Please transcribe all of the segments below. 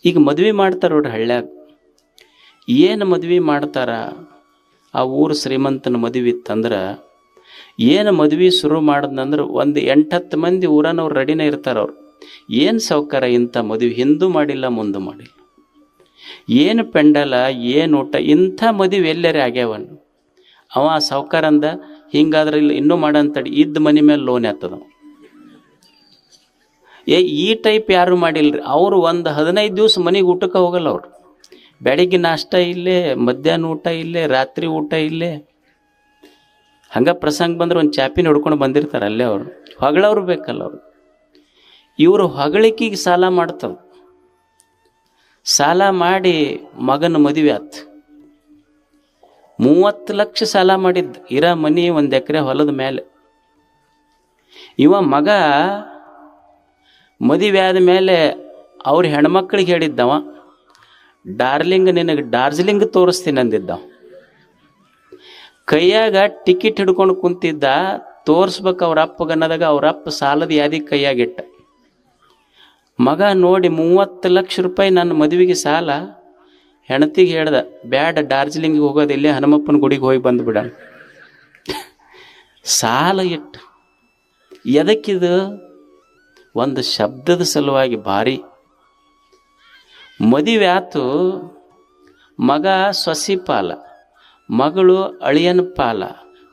ಈಗ ಮದ್ವೆ ಮಾಡ್ತಾರೆ ನೋಡ್ರಿ ಹಳ್ಳ್ಯಾಗ. ಏನು ಮದ್ವೆ ಮಾಡ್ತಾರ, ಆ ಊರು ಶ್ರೀಮಂತನ ಮದುವೆ ಇತ್ತಂದ್ರೆ ಏನು ಮದ್ವೆ ಶುರು ಮಾಡಿದ್ನಂದ್ರೆ ಒಂದು 8-10 ಮಂದಿ ಊರನವ್ರು ರೆಡಿನೇ ಇರ್ತಾರೆ. ಅವ್ರು ಏನು ಸೌಕರ್ಯ, ಇಂಥ ಮದುವೆ ಹಿಂದೂ ಮಾಡಿಲ್ಲ ಮುಂದೆ ಮಾಡಿಲ್ಲ, ಏನು ಪೆಂಡಲ, ಏನು ಊಟ, ಇಂಥ ಮದುವೆ ಎಲ್ಲರೇ ಆಗ್ಯಾವನು. ಅವ ಸೌಕರ್ಯ ಅಂದ ಹಿಂಗಾದ್ರೆ ಇಲ್ಲ ಇನ್ನೂ ಮಾಡಂತಡಿ, ಇದ್ದ ಮನೆ ಮೇಲೆ ಲೋನ್ ಆಗ್ತದ. ಈ ಟೈಪ್ ಯಾರು ಮಾಡಿಲ್ರಿ. ಅವರು ಒಂದು 15 ದಿವಸ ಮನೆಗೆ ಊಟಕ್ಕೆ ಹೋಗಲ್ಲ. ಅವರು ಬೆಳಿಗ್ಗೆ ನಾಷ್ಟ ಇಲ್ಲೇ, ಮಧ್ಯಾಹ್ನ ಊಟ ಇಲ್ಲೇ, ರಾತ್ರಿ ಊಟ ಇಲ್ಲೇ. ಹಂಗೆ ಪ್ರಸಂಗ ಬಂದ್ರೆ ಒಂದು ಚಾಪಿನ ಹಿಡ್ಕೊಂಡು ಬಂದಿರ್ತಾರೆ ಅಲ್ಲೇ. ಅವರು ಹೊಗಳವ್ರು ಬೇಕಲ್ಲ. ಅವರು ಇವರು ಹೊಗಳಿಕೆಗೆ ಸಾಲ ಮಾಡ್ತವೆ. ಸಾಲ ಮಾಡಿ ಮಗನ ಮದುವೆ ಆತು. 30 ಲಕ್ಷ ಸಾಲ ಮಾಡಿದ್ದು, ಇರೋ ಮನಿ 1 ಎಕರೆ ಹೊಲದ ಮೇಲೆ. ಇವ ಮಗ ಮದುವೆ ಆದ ಮೇಲೆ ಅವ್ರ ಹೆಣ್ಮಕ್ಳಿಗೆ ಹೇಳಿದ್ದವ, ಡಾರ್ಲಿಂಗ್ ನಿನಗೆ ಡಾರ್ಜಿಲಿಂಗ್ ತೋರಿಸ್ತೀನಿ ಅಂದಿದ್ದವ. ಕೈಯಾಗ ಟಿಕೆಟ್ ಹಿಡ್ಕೊಂಡು ಕುಂತಿದ್ದ, ತೋರಿಸ್ಬೇಕು ಅವ್ರ ಅಪ್ಪಗನ್ನದಾಗ. ಅವ್ರ ಅಪ್ಪ ಸಾಲದ ಯಾದಿ ಕೈಯಾಗಿಟ್ಟ. ಮಗ ನೋಡಿ 30 ಲಕ್ಷ ರೂಪಾಯಿ ನನ್ನ ಮದುವೆಗೆ ಸಾಲ. ಹೆಣತಿಗೆ ಹೇಳ್ದ, ಬ್ಯಾಡ, ಡಾರ್ಜಿಲಿಂಗಿಗೆ ಹೋಗೋದು, ಇಲ್ಲೇ ಹನುಮಪ್ಪನ ಗುಡಿಗೆ ಹೋಗಿ ಬಂದುಬಿಡ. ಸಾಲ ಇಟ್ಟು ಎದಕ್ಕಿದು? ಒಂದು ಶಬ್ದದ ಸಲುವಾಗಿ. ಭಾರಿ ಮದುವೆ ಆತು. ಮಗ ಸೊಸಿ ಪಾಲ, ಮಗಳು ಅಳಿಯನ ಪಾಲ,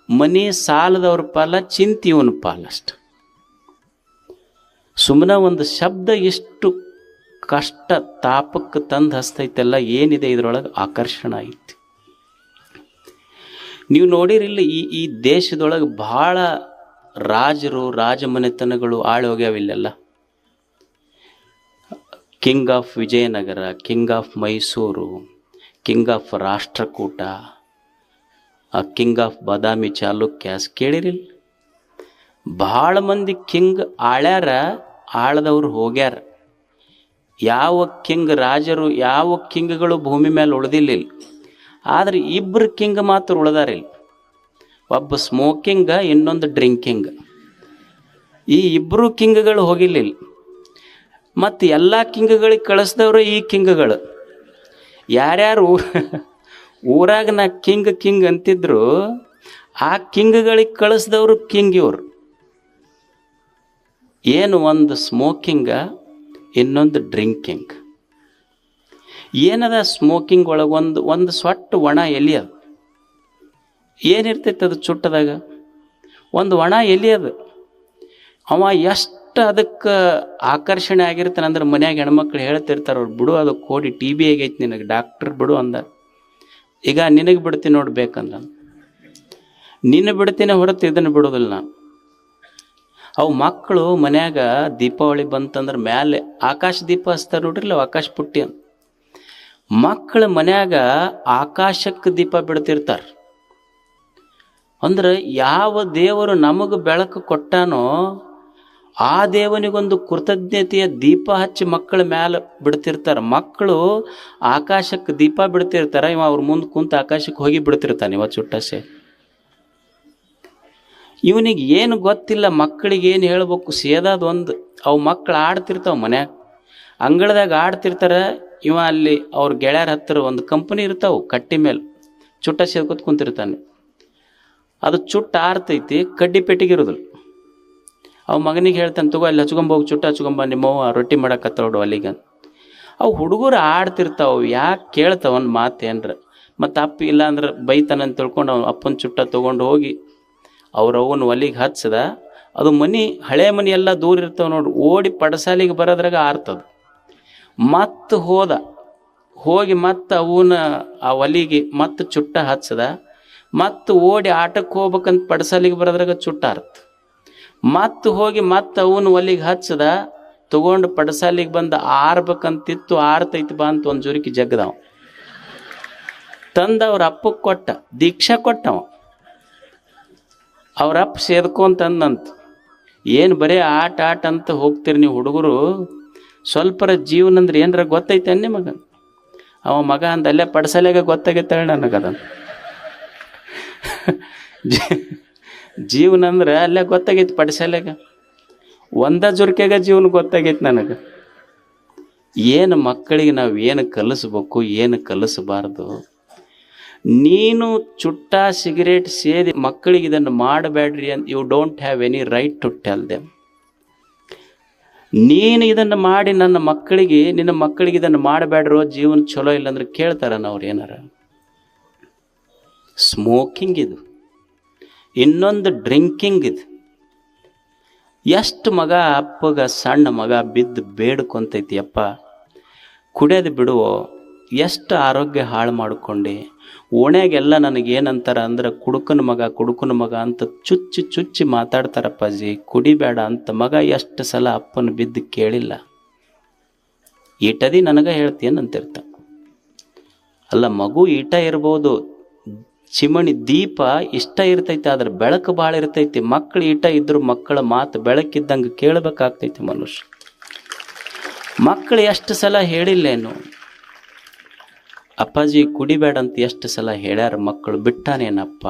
ಮನಿ ಸಾಲದವ್ರ ಪಾಲ, ಚಿಂತಿಯವನ ಪಾಲ. ಅಷ್ಟು ಸುಮ್ಮನೆ ಒಂದು ಶಬ್ದ ಎಷ್ಟು ಕಷ್ಟ ತಾಪಕ್ಕೆ ತಂದು ಹಸ್ತೈತೆಲ್ಲ. ಏನಿದೆ ಇದರೊಳಗೆ ಆಕರ್ಷಣ ಐತಿ. ನೀವು ನೋಡಿರಿಲ್ಲ, ಈ ದೇಶದೊಳಗೆ ಭಾಳ ರಾಜರು, ರಾಜಮನೆತನಗಳು ಆಳಿ ಹೋಗ್ಯಾವಿಲ್ಲೆಲ್ಲ. King of Vijayanagara, king of Mysuru, king of Rashtrakuta, king of Badami Chalukyas ಕೇಳಿರಿಲ್ಲ. ಭಾಳ ಮಂದಿ ಕಿಂಗ್ ಆಳ್ಯಾರ, ಆಳದವ್ರು ಹೋಗ್ಯಾರ. ಯಾವ ಕಿಂಗ್ ರಾಜರು, ಯಾವ ಕಿಂಗ್ಗಳು ಭೂಮಿ ಮೇಲೆ ಉಳಿದಿಲ್ಲ. ಆದರೆ 2 ಕಿಂಗ್ ಮಾತ್ರ ಉಳಿದಾರಿಲ್ಲ. ಒಬ್ಬ ಸ್ಮೋಕಿಂಗ, ಇನ್ನೊಂದು ಡ್ರಿಂಕಿಂಗ್. ಈ 2 ಕಿಂಗ್ಗಳು ಹೋಗಿಲ್ಲ. ಮತ್ತು ಎಲ್ಲ ಕಿಂಗ್ಗಳಿಗೆ ಕಳಿಸ್ದವರು ಈ ಕಿಂಗ್ಗಳು. ಯಾರ್ಯಾರು ಊರಾಗ ನಾ ಕಿಂಗ್ ಅಂತಿದ್ರು, ಆ ಕಿಂಗ್ಗಳಿಗೆ ಕಳಿಸ್ದವರು ಕಿಂಗ್ ಇವರು. ಏನು ಒಂದು ಸ್ಮೋಕಿಂಗ, ಇನ್ನೊಂದು ಡ್ರಿಂಕಿಂಗ್. ಏನದ ಸ್ಮೋಕಿಂಗ್ ಒಳಗೆ ಒಂದು ಸೊಟ್ಟು ಒಣ ಎಲೆ ಅದು. ಏನಿರ್ತೈತೆ ಅದು ಚುಟ್ಟದಾಗ? ಒಂದು ಒಣ ಎಲೆ ಅದು. ಅವ ಎಷ್ಟು ಅದಕ್ಕೆ ಆಕರ್ಷಣೆ ಆಗಿರ್ತಾನೆ ಅಂದ್ರೆ ಮನ್ಯಾಗ ಹೆಣ್ಮಕ್ಳು ಹೇಳ್ತಿರ್ತಾರೆ, ಅವ್ರು ಬಿಡು ಅದು ಕೋಡಿ TB ಆಗೈತಿ ನಿನಗೆ, ಡಾಕ್ಟ್ರ್ ಬಿಡು ಅಂದ. ಈಗ ನಿನಗೆ ಬಿಡ್ತೀನಿ ನೋಡ್ಬೇಕಂದ, ನಿನ್ನ ಬಿಡ್ತೀನಿ ಹೊರತು ಇದನ್ನು ಬಿಡೋದಿಲ್ಲ ನಾನು. ಅವು ಮಕ್ಕಳು ಮನ್ಯಾಗ ದೀಪಾವಳಿ ಬಂತಂದ್ರೆ ಮ್ಯಾಲೆ ಆಕಾಶ ದೀಪ ಹಚ್ತಾರೆ ನೋಡ್ರಿಲ್ಲ, ಆಕಾಶ ಪುಟ್ಟಿ ಅಂತ. ಮಕ್ಕಳ ಮನ್ಯಾಗ ಆಕಾಶಕ್ಕೆ ದೀಪ ಬಿಡ್ತಿರ್ತಾರೆ. ಅಂದ್ರೆ ಯಾವ ದೇವರು ನಮಗೆ ಬೆಳಕು ಕೊಟ್ಟಾನೋ ಆ ದೇವನಿಗೊಂದು ಕೃತಜ್ಞತೆಯ ದೀಪ ಹಚ್ಚಿ ಮಕ್ಕಳ ಮ್ಯಾಲೆ ಬಿಡ್ತಿರ್ತಾರೆ. ಮಕ್ಕಳು ಆಕಾಶಕ್ಕೆ ದೀಪ ಬಿಡ್ತಿರ್ತಾರೆ, ಇವ ಅವ್ರ ಮುಂದೆ ಕುಂತು ಆಕಾಶಕ್ಕೆ ಹೋಗಿ ಬಿಡ್ತಿರ್ತಾನೆ. ಇವ ಚುಟ್ಟಸೆ ಇವನಿಗೆ ಏನು ಗೊತ್ತಿಲ್ಲ. ಮಕ್ಕಳಿಗೆ ಏನು ಹೇಳ್ಬೇಕು ಸೇದಾದೊಂದು. ಅವು ಮಕ್ಕಳು ಆಡ್ತಿರ್ತಾವೆ ಮನ್ಯಾಗ, ಅಂಗಳದಾಗ ಆಡ್ತಿರ್ತಾರೆ. ಇವ ಅಲ್ಲಿ ಅವ್ರ ಗೆಳೆಯರ ಹತ್ತಿರ ಒಂದು ಕಂಪನಿ ಇರ್ತಾವೆ, ಕಟ್ಟಿ ಮೇಲೆ ಚುಟ್ಟ ಸೇದ್ಕೊತ್ ಕುಂತಿರ್ತಾನೆ. ಅದು ಚುಟ್ಟ ಆರ್ತೈತಿ, ಕಡ್ಡಿ ಪೆಟ್ಟಿಗಿರೋದಿಲ್ಲ. ಅವು ಮಗನಿಗೆ ಹೇಳ್ತಾನೆ, ತಗೋ ಅಲ್ಲಿ ಹಚ್ಕೊಂಬೋಗಿ, ಚುಟ್ಟ ಹಚ್ಕೊಂಬ, ನಿಮ್ಮವ್ವ ರೊಟ್ಟಿ ಮಾಡಕತ್ತೋಡು ಅಲ್ಲಿಗೆ. ಅವು ಹುಡುಗರು ಆಡ್ತಿರ್ತಾವೆ, ಯಾಕೆ ಕೇಳ್ತಾವ ಒಂದು ಮಾತು ಏನ್ರ. ಮತ್ತು ಅಪ್ಪ ಇಲ್ಲ ಅಂದ್ರೆ ಬೈತಾನಂತ ತಿಳ್ಕೊಂಡು ಅವ್ನು ಅಪ್ಪನ ಚುಟ್ಟ ತೊಗೊಂಡು ಹೋಗಿ ಅವ್ರವ್ವನ ಒಲಿಗೆ ಹಚ್ಚದ. ಅದು ಮನೆ ಹಳೆ ಮನೆ ಎಲ್ಲ ದೂರ ಇರ್ತಾವೆ ನೋಡ್ರಿ, ಓಡಿ ಪಡಸಾಲಿಗೆ ಬರೋದ್ರಾಗ ಆರ್ತದ. ಮತ್ತು ಹೋಗಿ ಮತ್ತು ಅವನ ಆ ಒಲಿಗೆ ಮತ್ತು ಚುಟ್ಟ ಹಚ್ಚದ. ಮತ್ತು ಓಡಿ ಆಟಕ್ಕೆ ಹೋಗ್ಬೇಕಂತ ಪಡಸಾಲಿಗೆ ಬರೋದ್ರಾಗ ಚುಟ್ಟ ಆರ್ತ. ಮತ್ತು ಹೋಗಿ ಮತ್ತು ಅವನ ಒಲಿಗೆ ಹಚ್ಚದ, ತಗೊಂಡು ಪಡಸಾಲಿಗೆ ಬಂದು ಆರ್ಬೇಕಂತಿತ್ತು. ಆರ್ತೈತಿ ಬಾ ಅಂತ ಒಂದು ಜುರುಕಿ ಜಗ್ಗದವ ತಂದು ಅವ್ರ ಅಪ್ಪಕ್ಕೆ ಕೊಟ್ಟ, ದೀಕ್ಷಾ ಕೊಟ್ಟವ. ಅವ್ರಪ್ಪ ಸೇದ್ಕೊಂತಂದಂತ, ಏನು ಬರೀ ಆಟ ಅಂತ ಹೋಗ್ತೀರಿ ನೀವು ಹುಡುಗರು, ಸ್ವಲ್ಪರ ಜೀವನ ಅಂದ್ರೆ ಏನರ ಗೊತ್ತೈತೆ ನಿಮಗೆ? ಅವ ಮಗ ಅಂದ, ಅಲ್ಲೇ ಪಡಸಲೆಗ ಗೊತ್ತಾಗೈತೆ ನನಗದ. ಜೀವನ ಅಂದ್ರೆ ಅಲ್ಲೇ ಗೊತ್ತಾಗೈತಿ ಪಡಸಲೆಗ. ಒಂದ ಜುರ್ಕೆಗ ಜೀವನ ಗೊತ್ತಾಗೈತಿ ನನಗೆ. ಏನು ಮಕ್ಕಳಿಗೆ ನಾವು ಏನು ಕಲಿಸ್ಬೇಕು, ಏನು ಕಲಿಸಬಾರ್ದು. ನೀನು ಚುಟ್ಟ ಸಿಗರೇಟ್ ಸೇದಿ ಮಕ್ಕಳಿಗೆ ಇದನ್ನು ಮಾಡಬೇಡ್ರಿ ಅಂತ you don't have any right to tell them. ನೀನು ಇದನ್ನು ಮಾಡಿ ನಿನ್ನ ಮಕ್ಕಳಿಗೆ ಇದನ್ನು ಮಾಡಬೇಡ್ರೋ, ಜೀವನ ಚಲೋ ಇಲ್ಲ ಅಂದ್ರೆ ಕೇಳ್ತಾರನ ಅವ್ರು ಏನಾರ? ಸ್ಮೋಕಿಂಗ್ ಇದು, ಇನ್ನೊಂದು ಡ್ರಿಂಕಿಂಗ್ ಇದು. ಎಷ್ಟು ಮಗ ಅಪ್ಪಗ ಸಣ್ಣ ಮಗ ಬಿದ್ದು ಬೇಡ್ಕೊಂತೈತಿ, ಅಪ್ಪ ಕುಡಿಯೋದು ಬಿಡುವೋ, ಎಷ್ಟು ಆರೋಗ್ಯ ಹಾಳು ಮಾಡ್ಕೊಂಡು ಓಣ್ಯಾಗೆಲ್ಲ ನನಗೇನಂತಾರ ಅಂದ್ರೆ ಕುಡುಕನ ಮಗ ಅಂತ ಚುಚ್ಚಿ ಮಾತಾಡ್ತಾರಪ್ಪಾಜಿ, ಕುಡಿಬೇಡ ಅಂತ. ಮಗ ಎಷ್ಟು ಸಲ ಅಪ್ಪನ ಬಿದ್ದು ಕೇಳಿಲ್ಲ. ಈಟದಿ ನನಗೆ ಹೇಳ್ತೀಯನಂತಿರ್ತ. ಅಲ್ಲ, ಮಗು ಈಟ ಇರ್ಬೋದು, ಚಿಮಣಿ ದೀಪ ಇಷ್ಟ ಇರ್ತೈತಿ, ಆದ್ರೆ ಬೆಳಕು ಭಾಳ ಇರ್ತೈತಿ. ಮಕ್ಕಳು ಈಟ ಇದ್ರು ಮಕ್ಕಳ ಮಾತು ಬೆಳಕಿದ್ದಂಗೆ ಕೇಳಬೇಕಾಗ್ತೈತಿ ಮನುಷ್ಯ. ಮಕ್ಕಳು ಎಷ್ಟು ಸಲ ಹೇಳಿಲ್ಲೇನು, ಅಪ್ಪಾಜಿ ಕುಡಿಬೇಡ ಅಂತ ಎಷ್ಟು ಸಲ ಹೇಳ್ಯಾರ ಮಕ್ಕಳು, ಬಿಟ್ಟಾನೇನಪ್ಪ?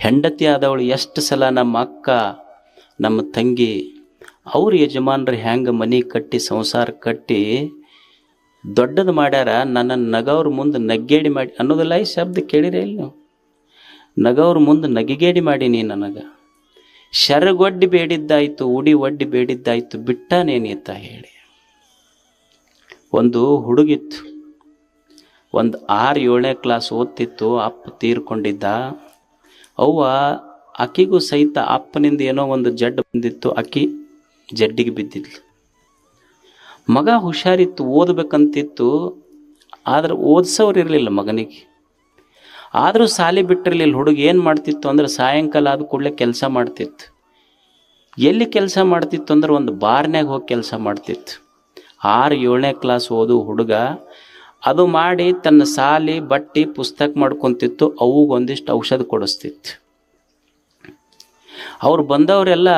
ಹೆಂಡತಿ ಆದವಳು ಎಷ್ಟು ಸಲ ನಮ್ಮ ಅಕ್ಕ ನಮ್ಮ ತಂಗಿ ಅವ್ರ ಯಜಮಾನ್ರು ಹೆಂಗೆ ಮನೆ ಕಟ್ಟಿ ಸಂಸಾರ ಕಟ್ಟಿ ದೊಡ್ಡದು ಮಾಡ್ಯಾರ, ನನ್ನನ್ನು ನಗವ್ರ ಮುಂದೆ ನಗ್ಗೇಡಿ ಮಾಡಿ ಅನ್ನೋದಿಲ್ಲ. ಈ ಶಬ್ದ ಕೇಳಿರೇ ಇಲ್ಲ ನೀವು? ನಗವ್ರ ಮುಂದೆ ನಗಿಗೇಡಿ ಮಾಡಿ ನೀ ನನಗೆ ಶರಗೊಡ್ಡಿ ಬೇಡಿದ್ದಾಯ್ತು, ಉಡಿ ಒಡ್ಡಿ ಬೇಡಿದ್ದಾಯ್ತು, ಬಿಟ್ಟಾನೇನಿತ್ತ ಹೇಳಿ. ಒಂದು ಹುಡುಗಿತ್ತು, ಒಂದು 6-7ನೇ ಕ್ಲಾಸ್ ಓದ್ತಿತ್ತು. ಅಪ್ಪ ತೀರ್ಕೊಂಡಿದ್ದ. ಅವ್ವ ಆಕಿಗೂ ಸಹಿತ ಅಪ್ಪನಿಂದ ಏನೋ ಒಂದು ಜಡ್ಡು ಬಂದಿತ್ತು, ಆಕಿ ಜಡ್ಡಿಗೆ ಬಿದ್ದಿದ್ಲು. ಮಗ ಹುಷಾರಿತ್ತು, ಓದಬೇಕಂತಿತ್ತು, ಆದ್ರೆ ಓದಿಸೋರು ಇರಲಿಲ್ಲ ಮಗನಿಗೆ. ಆದರೂ ಸಾಲಿ ಬಿಟ್ಟಿರಲಿಲ್ಲ. ಹುಡುಗ ಏನು ಮಾಡ್ತಿತ್ತು ಅಂದ್ರೆ ಸಾಯಂಕಾಲ ಆದ ಕೂಡಲೇ ಕೆಲಸ ಮಾಡ್ತಿತ್ತು. ಎಲ್ಲಿ ಕೆಲಸ ಮಾಡ್ತಿತ್ತು ಅಂದ್ರೆ ಒಂದು ಬಾರ್ನ್ಯಾಗ ಹೋಗಿ ಕೆಲಸ ಮಾಡ್ತಿತ್ತು. 6-7ನೇ ಕ್ಲಾಸ್ ಓದು ಹುಡುಗ ಅದು ಮಾಡಿ ತನ್ನ ಸಾಲಿ ಬಟ್ಟಿ ಪುಸ್ತಕ ಮಾಡ್ಕೊತಿತ್ತು. ಅವುಗೊಂದಿಷ್ಟು ಔಷಧ ಕೊಡಿಸ್ತಿತ್ತು. ಅವ್ರು ಬಂದವರೆಲ್ಲ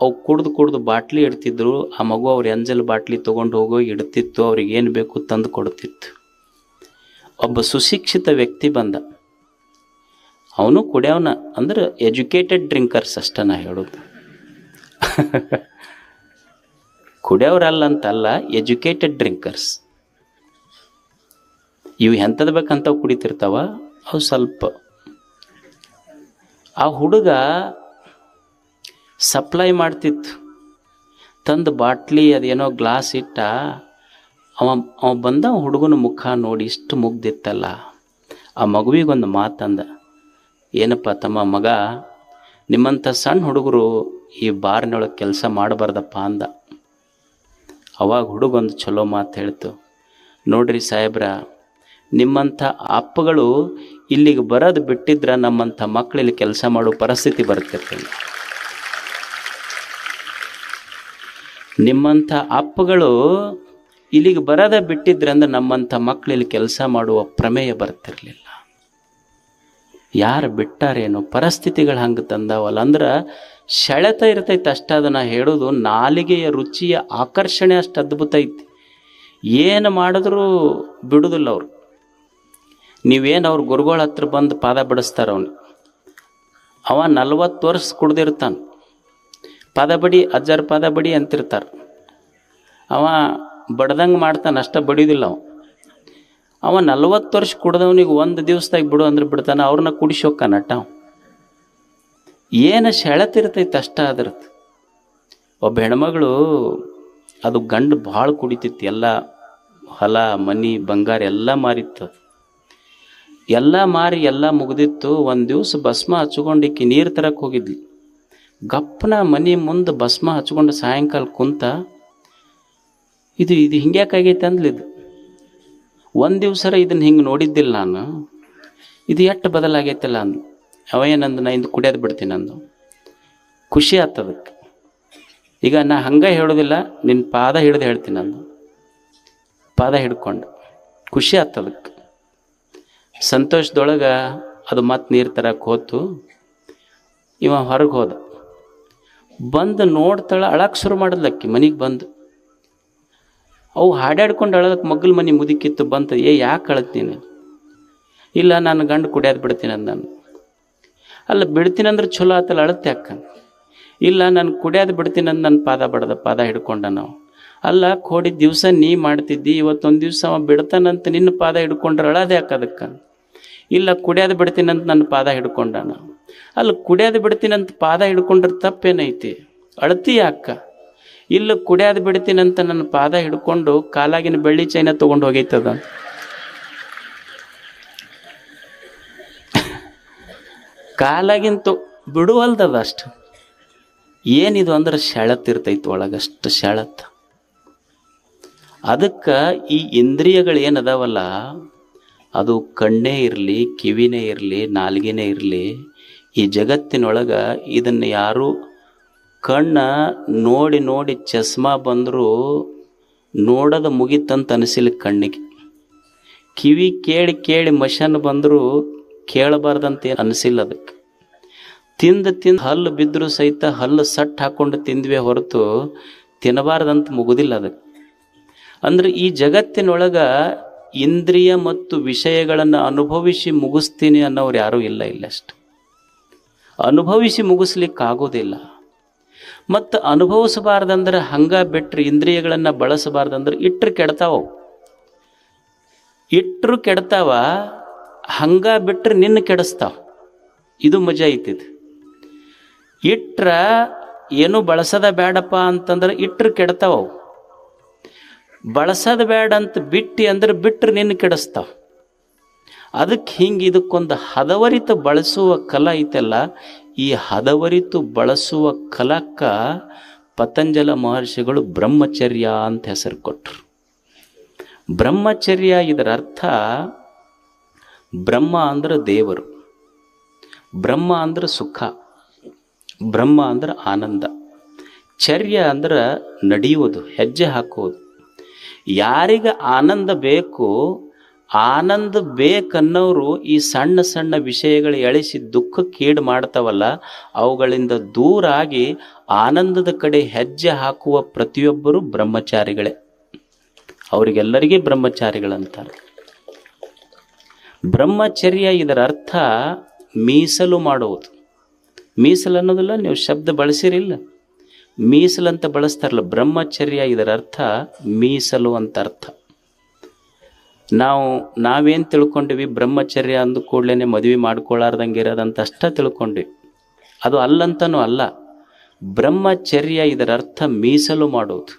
ಅವು ಕುಡ್ದು ಬಾಟ್ಲಿ ಇಡ್ತಿದ್ರು. ಆ ಮಗು ಅವ್ರ ಎಂಜಲ್ ಬಾಟ್ಲಿ ತೊಗೊಂಡು ಹೋಗೋ ಇಡ್ತಿತ್ತು. ಅವ್ರಿಗೆ ಏನು ಬೇಕು ತಂದು ಕೊಡ್ತಿತ್ತು. ಒಬ್ಬ ಸುಶಿಕ್ಷಿತ ವ್ಯಕ್ತಿ ಬಂದ. ಅವನು ಕುಡಿಯವನ ಅಂದ್ರೆ ಎಜುಕೇಟೆಡ್ ಡ್ರಿಂಕರ್ಸ್ ಅಷ್ಟ ನಾ ಹೇಳೋದು. ಕುಡಿಯೋರಲ್ಲಂತಲ್ಲ, ಎಜುಕೇಟೆಡ್ ಡ್ರಿಂಕರ್ಸ್. ಇವು ಎಂಥದ್ದು ಬೇಕಂತ ಕುಡಿತಿರ್ತಾವ ಅವು ಸ್ವಲ್ಪ. ಆ ಹುಡುಗ ಸಪ್ಲೈ ಮಾಡ್ತಿತ್ತು. ತಂದು ಬಾಟ್ಲಿ ಅದೇನೋ ಗ್ಲಾಸ್ ಇಟ್ಟ. ಅವ ಬಂದ. ಹುಡುಗನ ಮುಖ ನೋಡಿ ಇಷ್ಟು ಮುಗ್ದಿತ್ತಲ್ಲ. ಆ ಮಗುವಿಗೊಂದು ಮಾತಂದ, ಏನಪ್ಪ ತಮ್ಮ ಮಗ, ನಿಮ್ಮಂಥ ಸಣ್ಣ ಹುಡುಗರು ಈ ಬಾರ್ನೊಳಗೆ ಕೆಲಸ ಮಾಡಬಾರ್ದಪ್ಪ ಅಂದ. ಅವಾಗ ಹುಡುಗೊಂದು ಚಲೋ ಮಾತು ಹೇಳ್ತು, ನೋಡ್ರಿ ಸಾಹೇಬ್ರ, ನಿಮ್ಮಂಥ ಅಪ್ಪಗಳು ಇಲ್ಲಿಗೆ ಬರೋದು ಬಿಟ್ಟಿದ್ರೆ ನಮ್ಮಂಥ ಮಕ್ಕಳಲ್ಲಿ ಕೆಲಸ ಮಾಡೋ ಪರಿಸ್ಥಿತಿ ಬರ್ತಿರ್ತೀನಿ. ನಿಮ್ಮಂಥ ಅಪ್ಪಗಳು ಇಲ್ಲಿಗೆ ಬರೋದೇ ಬಿಟ್ಟಿದ್ರೆ ಅಂದ್ರೆ ನಮ್ಮಂಥ ಮಕ್ಕಳಲ್ಲಿ ಕೆಲಸ ಮಾಡುವ ಪ್ರಮೇಯ ಬರ್ತಿರ್ಲಿಲ್ಲ. ಯಾರು ಬಿಟ್ಟಾರೇನು, ಪರಿಸ್ಥಿತಿಗಳು ಹಂಗೆ ತಂದಾವಲ್ಲ. ಅಂದ್ರೆ ಸೆಳೆತ ಇರ್ತೈತೆ ಅಷ್ಟ. ಅದನ್ನು ಹೇಳೋದು ನಾಲಿಗೆಯ ರುಚಿಯ ಆಕರ್ಷಣೆ ಅಷ್ಟು ಅದ್ಭುತ ಐತಿ. ಏನು ಮಾಡಿದ್ರೂ ಬಿಡುವುದಿಲ್ಲ ಅವರು. ನೀವೇನು ಅವ್ರ ಗುರುಗಳ ಹತ್ರ ಬಂದು ಪಾದ ಬಿಡಿಸ್ತಾರ. ಅವ 40 ವರ್ಷ ಕುಡ್ದಿರ್ತಾನೆ. ಪಾದ ಬಡಿ ಅಜ್ಜರ ಪಾದ ಬಡಿ ಅಂತಿರ್ತಾರೆ. ಅವ ಬಡ್ದಂಗೆ ಮಾಡ್ತಾನೆ, ಅಷ್ಟ ಬಡಿಯೋದಿಲ್ಲ ಅವ 40 ವರ್ಷ ಕುಡ್ದವನಿಗೆ ಒಂದು ದಿವಸದಾಗ ಬಿಡು ಅಂದ್ರೆ ಬಿಡ್ತಾನೆ. ಅವ್ರನ್ನ ಕುಡಿಸಿ ಹೋಗ್ಕಾನಟ. ಏನು ಸೆಳೆತಿರ್ತೈತೆ ಅಷ್ಟ ಅದ್ರದ್ದು. ಒಬ್ಬ ಹೆಣ್ಮಗಳು ಅದು ಗಂಡು ಭಾಳ ಕುಡಿತಿತ್ತು. ಎಲ್ಲ ಹೊಲ ಮನಿ ಬಂಗಾರ ಎಲ್ಲ ಮಾರಿತ್ತು. ಎಲ್ಲ ಮಾರಿ ಎಲ್ಲ ಮುಗ್ದಿತ್ತು. ಒಂದು ದಿವಸ ಭಸ್ಮ ಹಚ್ಕೊಂಡಿಕ್ಕಿ ನೀರು ತರಕ್ಕೆ ಹೋಗಿದ್ಲಿ. ಗಪ್ಪನ ಮನೆ ಮುಂದೆ ಭಸ್ಮ ಹಚ್ಕೊಂಡು ಸಾಯಂಕಾಲ ಕುಂತ, ಇದು ಹಿಂಗ್ಯಾಕಾಗೈತೆ ಅಂದ್ಲಿದ್ದು. ಒಂದು ದಿವ್ಸರ ಇದನ್ನು ಹಿಂಗೆ ನೋಡಿದ್ದಿಲ್ಲ ನಾನು, ಇದು ಎಷ್ಟು ಬದಲಾಗೈತಲ್ಲ ಅಂದು. ಅವ ಏನಂದು, ನಾ ಇಂದು ಕುಡಿಯೋದು ಬಿಡ್ತೀನಿ ಅಂದು. ಖುಷಿ ಆಗ್ತದಕ್ಕೆ. ಈಗ ನಾ ಹಂಗೆ ಹೇಳೋದಿಲ್ಲ, ನಿನ್ನ ಪಾದ ಹಿಡಿದು ಹೇಳ್ತೀನಿ ಅಂದು. ಪಾದ ಹಿಡ್ಕೊಂಡು ಖುಷಿ ಆಗ್ತದಕ್ಕೆ. ಸಂತೋಷದೊಳಗೆ ಅದು ಮತ್ತೆ ನೀರು ತರಕ್ಕೆ ಹೋತು. ಇವ ಹೊರಗೆ ಹೋದ. ಬಂದು ನೋಡ್ತಾಳೆ, ಅಳಕ್ಕೆ ಶುರು ಮಾಡಿದ್ಲಕ್ಕಿ ಮನೆಗೆ ಬಂದು. ಅವು ಹಾಡಾಡ್ಕೊಂಡು ಅಳದಕ್ಕೆ ಮಗ್ಗಲ ಮನೆ ಮುದುಕಿತ್ತು. ಬಂತು, ಯಾಕೆ ಅಳತ್ತೀನಿ? ಇಲ್ಲ, ನಾನು ಗಂಡು ಕುಡಿಯೋದು ಬಿಡ್ತೀನಿ ಅಂದ ನಾನು. ಅಲ್ಲ, ಬಿಡ್ತೀನಿ ಅಂದ್ರೆ ಚಲೋ ಆತಲ್ಲ, ಅಳತ್ತೆ ಯಾಕ? ಇಲ್ಲ, ನಾನು ಕುಡಿಯೋದು ಬಿಡ್ತೀನಿ ಅಂದು ನನ್ನ ಪಾದ ಹಿಡ್ಕೊಂಡ ನಾವು. ಅಲ್ಲ ಕೋಡಿ ದಿವಸ ನೀ ಮಾಡ್ತಿದ್ದಿ, ಇವತ್ತೊಂದು ದಿವಸ ಅವ ಬಿಡ್ತಾನಂತ ನಿನ್ನ ಪಾದ ಹಿಡ್ಕೊಂಡ್ರೆ ಅಳೋದು ಯಾಕೆ ಅದಕ್ಕೆ? ಇಲ್ಲ ಕುಡಿಯೋದು ಬಿಡ್ತೀನಂತ ನನ್ನ ಪಾದ ಹಿಡ್ಕೊಂಡಾನ. ಅಲ್ಲ ಕುಡಿಯೋದು ಬಿಡ್ತೀನಂತ ಪಾದ ಹಿಡ್ಕೊಂಡ್ರೆ ತಪ್ಪೇನೈತಿ? ಅಳತಿ ಯಾಕ? ಇಲ್ಲ ಕುಡಿಯೋದು ಬಿಡ್ತೀನಂತ ನನ್ನ ಪಾದ ಹಿಡ್ಕೊಂಡು ಕಾಲಾಗಿನ ಬೆಳ್ಳಿ ಚೈನ ತೊಗೊಂಡು ಹೋಗೈತದ. ಕಾಲಾಗಿಂತ ಬಿಡುವಲ್ದದ ಅಷ್ಟು. ಏನಿದು ಅಂದ್ರೆ ಶೆಳತ್ ಇರ್ತೈತಿ ಒಳಗಷ್ಟು ಶೆಳತ್. ಅದಕ್ಕೆ ಈ ಇಂದ್ರಿಯಗಳು ಏನದಾವಲ್ಲ, ಅದು ಕಣ್ಣೇ ಇರಲಿ, ಕಿವಿನೇ ಇರಲಿ, ನಾಲ್ಗೆನೇ ಇರಲಿ, ಈ ಜಗತ್ತಿನೊಳಗೆ ಇದನ್ನು ಯಾರು ಕಣ್ಣ ನೋಡಿ ನೋಡಿ ಚಸ್ಮಾ ಬಂದರೂ ನೋಡೋದು ಮುಗಿತಂತ ಅನಿಸಿಲ್ಲ ಕಣ್ಣಿಗೆ. ಕಿವಿ ಕೇಳಿ ಕೇಳಿ ಮಷನ್ ಬಂದರೂ ಕೇಳಬಾರ್ದಂತ ಅನಿಸಿಲ್ಲ ಅದಕ್ಕೆ. ತಿಂದು ಹಲ್ಲು ಬಿದ್ದರೂ ಸಹಿತ ಹಲ್ಲು ಸಟ್ಟು ಹಾಕ್ಕೊಂಡು ತಿಂದ್ವೇ ಹೊರತು ತಿನ್ನಬಾರ್ದಂತ ಮುಗುದಿಲ್ಲ ಅದಕ್ಕೆ. ಅಂದ್ರೆ ಈ ಜಗತ್ತಿನೊಳಗೆ ಇಂದ್ರಿಯ ಮತ್ತು ವಿಷಯಗಳನ್ನು ಅನುಭವಿಸಿ ಮುಗಿಸ್ತೀನಿ ಅನ್ನೋರು ಯಾರೂ ಇಲ್ಲ. ಇಲ್ಲಷ್ಟು ಅನುಭವಿಸಿ ಮುಗಿಸ್ಲಿಕ್ಕಾಗೋದಿಲ್ಲ. ಮತ್ತು ಅನುಭವಿಸಬಾರ್ದಂದ್ರೆ ಹಂಗ ಬಿಟ್ಟರೆ, ಇಂದ್ರಿಯಗಳನ್ನು ಬಳಸಬಾರ್ದಂದ್ರೆ ಇಟ್ಟರು ಕೆಡ್ತಾವ. ಇಟ್ಟರು ಕೆಡ್ತಾವ, ಹಂಗ ಬಿಟ್ಟರೆ ನಿನ್ನ ಕೆಡಿಸ್ತಾವ. ಇದು ಮಜಾ ಐತಿದು. ಇಟ್ರ ಏನು ಬಳಸದ ಬೇಡಪ್ಪ ಅಂತಂದ್ರೆ ಇಟ್ಟರು ಕೆಡ್ತಾವ. ಬಳಸೋದು ಬೇಡ ಅಂತ ಬಿಟ್ಟು ಅಂದ್ರೆ ಬಿಟ್ಟರೆ ನಿನ್ನ ಕೆಡಿಸ್ತಾವ. ಅದಕ್ಕೆ ಹಿಂಗೆ ಇದಕ್ಕೊಂದು ಹದವರಿತು ಬಳಸುವ ಕಲಾ ಐತಲ್ಲ, ಈ ಹದವರಿತು ಬಳಸುವ ಕಲಕ್ಕ ಪತಂಜಲ ಮಹರ್ಷಿಗಳು ಬ್ರಹ್ಮಚರ್ಯ ಅಂತ ಹೆಸರು ಕೊಟ್ಟರು. ಬ್ರಹ್ಮಚರ್ಯ ಇದರ ಅರ್ಥ, ಬ್ರಹ್ಮ ಅಂದ್ರೆ ದೇವರು, ಬ್ರಹ್ಮ ಅಂದ್ರೆ ಸುಖ, ಬ್ರಹ್ಮ ಅಂದ್ರೆ ಆನಂದ, ಚರ್ಯ ಅಂದ್ರೆ ನಡೆಯುವುದು, ಹೆಜ್ಜೆ ಹಾಕುವುದು. ಯಾರಿಗೆ ಆನಂದ ಬೇಕು, ಆನಂದ ಬೇಕನ್ನೋರು ಈ ಸಣ್ಣ ಸಣ್ಣ ವಿಷಯಗಳು ಎಳಿಸಿ ದುಃಖಕ್ಕೀಡು ಮಾಡ್ತಾವಲ್ಲ, ಅವುಗಳಿಂದ ದೂರಾಗಿ ಆನಂದದ ಕಡೆ ಹೆಜ್ಜೆ ಹಾಕುವ ಪ್ರತಿಯೊಬ್ಬರು ಬ್ರಹ್ಮಚಾರಿಗಳೇ. ಅವರಿಗೆಲ್ಲರಿಗೆ ಬ್ರಹ್ಮಚಾರಿಗಳಂತಾರೆ. ಬ್ರಹ್ಮಚರ್ಯ ಇದರ ಅರ್ಥ ಮೀಸಲು ಮಾಡುವುದು. ಮೀಸಲು ಅನ್ನೋದಿಲ್ಲ, ನೀವು ಶಬ್ದ ಬಳಸಿರಿಲ್ಲ, ಮೀಸಲಂತ ಬಳಸ್ತಾರಲ್ಲ. ಬ್ರಹ್ಮಚರ್ಯ ಇದರ ಅರ್ಥ ಮೀಸಲು ಅಂತ ಅರ್ಥ. ನಾವೇನು ತಿಳ್ಕೊಂಡಿವಿ, ಬ್ರಹ್ಮಚರ್ಯ ಅಂದ ಕೂಡಲೇ ಮದುವೆ ಮಾಡ್ಕೊಳ್ಳಾರ್ದಂಗೆ ಇರೋದಂತ ಅಷ್ಟ ತಿಳ್ಕೊಂಡಿವಿ. ಅದು ಅಲ್ಲಂತನೂ ಅಲ್ಲ. ಬ್ರಹ್ಮಚರ್ಯ ಇದರ ಅರ್ಥ ಮೀಸಲು ಮಾಡೋದು.